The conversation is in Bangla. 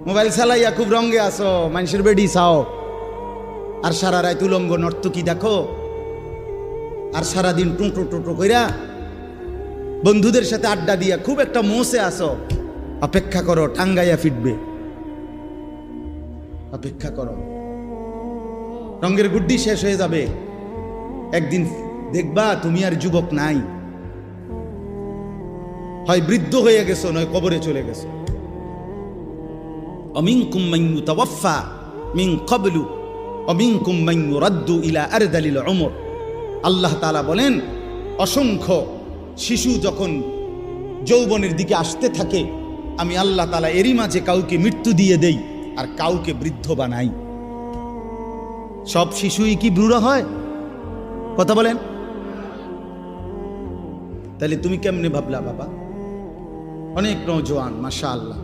মোবাইল চালাইয়া খুব রঙে আসো, মানুষের বেডি চাও, আর সারা রাত উলঙ্গ নর্তকী দেখো, আর সারাদিন টুঁটো টুটো কইরা বন্ধুদের সাথে আড্ডা দিয়া খুব একটা মোসে আসো। অপেক্ষা করো, টাঙ্গাইয়া ফিটবে। অপেক্ষা করো, রঙের গুড্ডি শেষ হয়ে যাবে। একদিন দেখবা তুমি আর যুবক নাই, হয় বৃদ্ধ হয়ে গেছো, নয় কবরে চলে গেছো। অমিনকুম মান ইউতাওয়াফা মিন ক্বাবলু অমিনকুম মান ইউরাদ্দু ইলা আরযালিল উমর। আল্লাহ তাআলা বলেন, অসংখ্য শিশু যখন যৌবনের দিকে আসতে থাকে, আমি আল্লাহ তাআলা এরই মাঝে কাউকে মৃত্যু দিয়ে দেই আর কাউকে বৃদ্ধ বানাই। সব শিশুই কি বুড়া হয়? কথা বলেন। তাহলে তুমি কেমনে ভাবলা বাবা? অনেক নওজোয়ান, মাশাআল্লাহ।